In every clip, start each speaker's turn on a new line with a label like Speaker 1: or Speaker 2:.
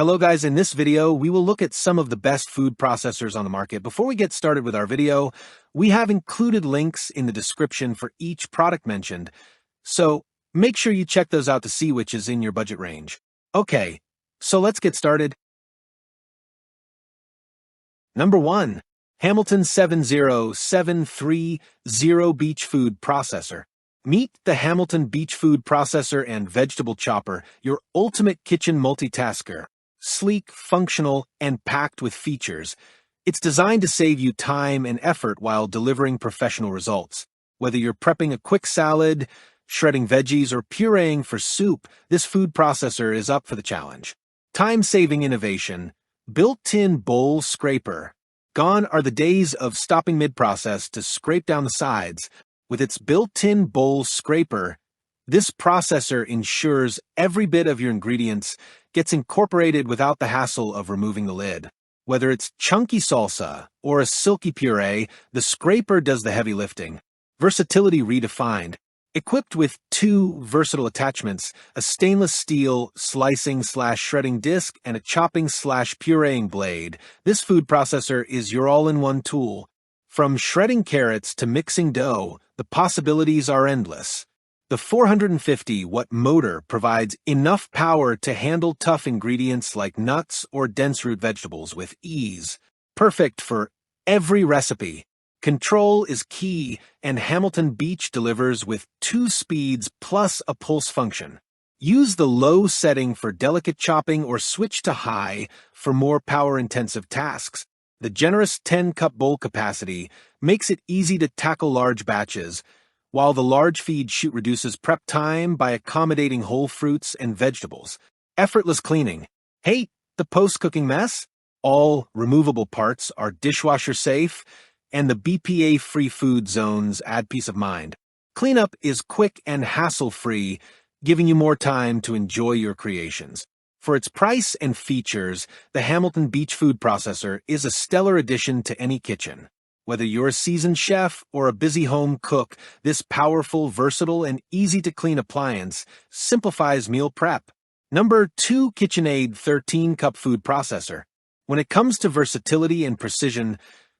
Speaker 1: Hello guys, in this video, we will look at some of the best food processors on the market. Before we get started with our video, we have included links in the description for each product mentioned, so make sure you check those out to see which is in your budget range. Okay, so let's get started. Number 1. Hamilton 70730 Beach Food Processor. Meet the Hamilton Beach Food Processor and Vegetable Chopper, your ultimate kitchen multitasker. Sleek, functional, and packed with features. It's designed to save you time and effort while delivering professional results. Whether you're prepping a quick salad, shredding veggies, or pureeing for soup, this food processor is up for the challenge. Time-saving innovation. Built-in bowl scraper. Gone are the days of stopping mid-process to scrape down the sides. With its built-in bowl scraper, this processor ensures every bit of your ingredients gets incorporated without the hassle of removing the lid. Whether it's chunky salsa or a silky puree, the scraper does the heavy lifting. Versatility redefined. Equipped with two versatile attachments, a stainless steel slicing/shredding disc and a chopping/pureeing blade, this food processor is your all-in-one tool. From shredding carrots to mixing dough, the possibilities are endless. The 450-watt motor provides enough power to handle tough ingredients like nuts or dense root vegetables with ease. Perfect for every recipe. Control is key, and Hamilton Beach delivers with 2 speeds plus a pulse function. Use the low setting for delicate chopping or switch to high for more power-intensive tasks. The generous 10-cup bowl capacity makes it easy to tackle large batches, while the large feed chute reduces prep time by accommodating whole fruits and vegetables. Effortless cleaning. Hate the post-cooking mess? All removable parts are dishwasher safe, and the BPA-free food zones add peace of mind. Cleanup is quick and hassle-free, giving you more time to enjoy your creations. For its price and features, the Hamilton Beach Food Processor is a stellar addition to any kitchen. Whether you're a seasoned chef or a busy home cook, this powerful, versatile, and easy-to-clean appliance simplifies meal prep. Number 2. KitchenAid 13-Cup Food Processor. When it comes to versatility and precision,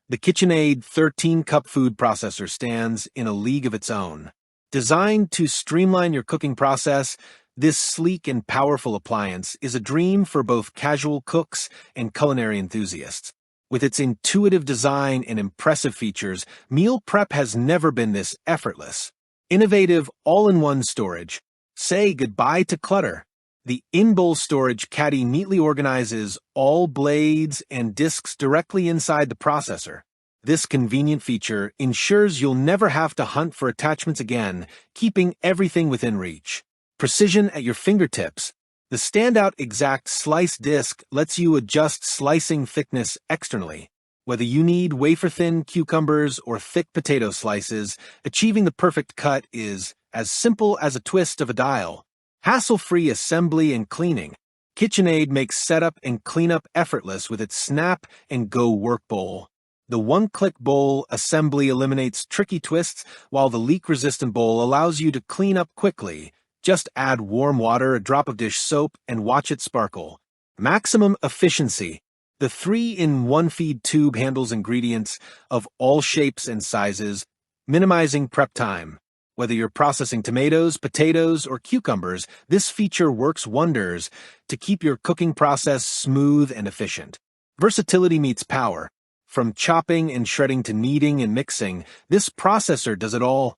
Speaker 1: the KitchenAid 13-Cup Food Processor stands in a league of its own. Designed to streamline your cooking process, this sleek and powerful appliance is a dream for both casual cooks and culinary enthusiasts. With its intuitive design and impressive features, meal prep has never been this effortless. Innovative all-in-one storage. Say goodbye to clutter. The in-bowl storage caddy neatly organizes all blades and discs directly inside the processor. This convenient feature ensures you'll never have to hunt for attachments again, keeping everything within reach. Precision at your fingertips. The standout exact slice disc lets you adjust slicing thickness externally. Whether you need wafer-thin cucumbers or thick potato slices, achieving the perfect cut is as simple as a twist of a dial. Hassle-free assembly and cleaning. KitchenAid makes setup and cleanup effortless with its snap-and-go work bowl. The one-click bowl assembly eliminates tricky twists, while the leak-resistant bowl allows you to clean up quickly. Just add warm water, a drop of dish soap, and watch it sparkle. Maximum efficiency. The 3-in-1 feed tube handles ingredients of all shapes and sizes, minimizing prep time. Whether you're processing tomatoes, potatoes, or cucumbers, this feature works wonders to keep your cooking process smooth and efficient. Versatility meets power. From chopping and shredding to kneading and mixing, this processor does it all.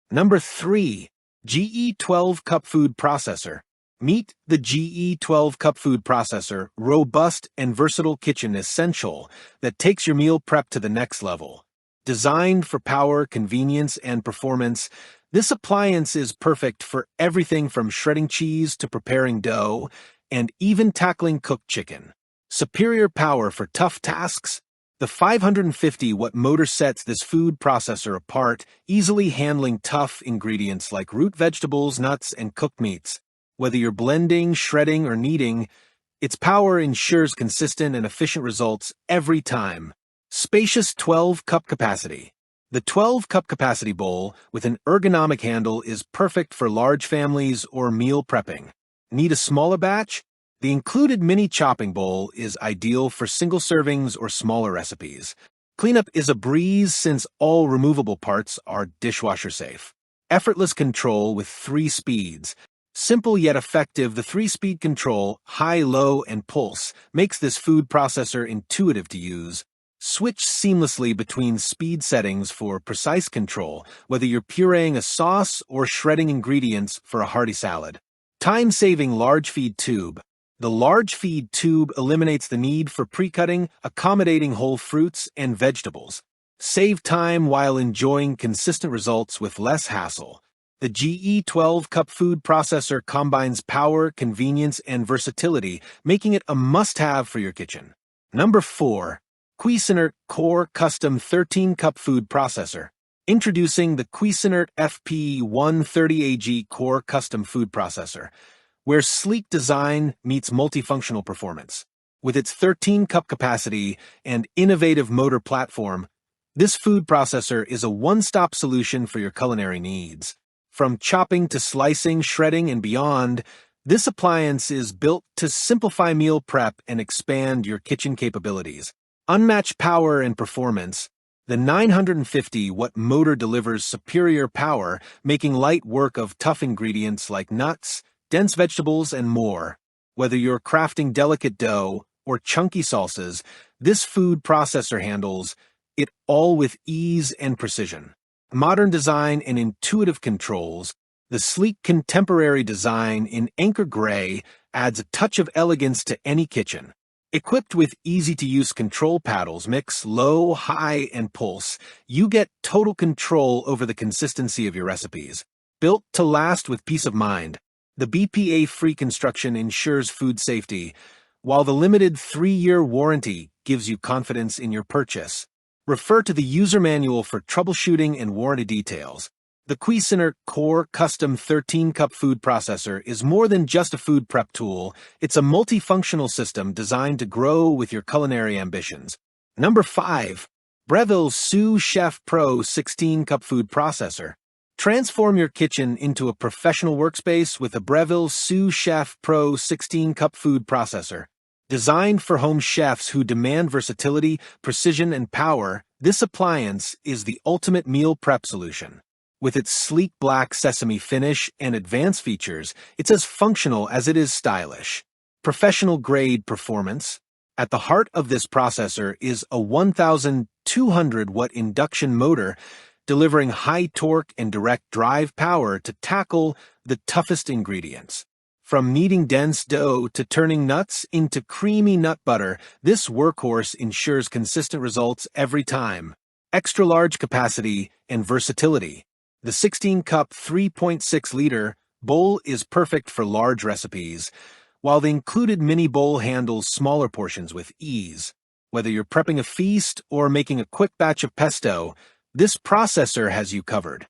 Speaker 1: Number 3. GE 12-Cup Food Processor. Meet the GE 12-Cup Food Processor, robust and versatile kitchen essential that takes your meal prep to the next level. Designed for power, convenience, and performance, this appliance is perfect for everything from shredding cheese to preparing dough, and even tackling cooked chicken. Superior power for tough tasks. The 550-watt motor sets this food processor apart, easily handling tough ingredients like root vegetables, nuts, and cooked meats. Whether you're blending, shredding, or kneading, its power ensures consistent and efficient results every time. Spacious 12-cup capacity. The 12-cup capacity bowl with an ergonomic handle is perfect for large families or meal prepping. Need a smaller batch? The included mini chopping bowl is ideal for single servings or smaller recipes. Cleanup is a breeze since all removable parts are dishwasher safe. Effortless control with 3 speeds. Simple yet effective, the 3-speed control, high, low, and pulse, makes this food processor intuitive to use. Switch seamlessly between speed settings for precise control, whether you're pureeing a sauce or shredding ingredients for a hearty salad. Time-saving large feed tube. The large feed tube eliminates the need for pre-cutting, accommodating whole fruits and vegetables. Save time while enjoying consistent results with less hassle. The GE 12-cup food processor combines power, convenience, and versatility, making it a must-have for your kitchen. Number 4. Cuisinart Core Custom 13-cup food processor. Introducing the Cuisinart FP 130AG Core Custom Food Processor, where sleek design meets multifunctional performance. With its 13-cup capacity and innovative motor platform, this food processor is a one-stop solution for your culinary needs. From chopping to slicing, shredding, and beyond, this appliance is built to simplify meal prep and expand your kitchen capabilities. Unmatched power and performance. The 950-watt motor delivers superior power, making light work of tough ingredients like nuts, dense vegetables, and more. Whether you're crafting delicate dough or chunky salsas, this food processor handles it all with ease and precision. Modern design and intuitive controls. The sleek contemporary design in Anchor Gray adds a touch of elegance to any kitchen. Equipped with easy-to-use control paddles, mix low, high, and pulse, you get total control over the consistency of your recipes. Built to last with peace of mind, the BPA-free construction ensures food safety, while the limited 3-year warranty gives you confidence in your purchase. Refer to the user manual for troubleshooting and warranty details. The Cuisinart Core Custom 13-cup food processor is more than just a food prep tool. It's a multifunctional system designed to grow with your culinary ambitions. Number 5. Breville Sous Chef Pro 16-cup food processor. Transform your kitchen into a professional workspace with the Breville Sous Chef Pro 16-cup food processor. Designed for home chefs who demand versatility, precision, and power, this appliance is the ultimate meal prep solution. With its sleek black sesame finish and advanced features, it's as functional as it is stylish. Professional-grade performance. At the heart of this processor is a 1,200-watt induction motor, delivering high torque and direct drive power to tackle the toughest ingredients. From kneading dense dough to turning nuts into creamy nut butter, this workhorse ensures consistent results every time. Extra-large capacity and versatility. The 16-cup 3.6-liter bowl is perfect for large recipes, while the included mini bowl handles smaller portions with ease. Whether you're prepping a feast or making a quick batch of pesto, this processor has you covered.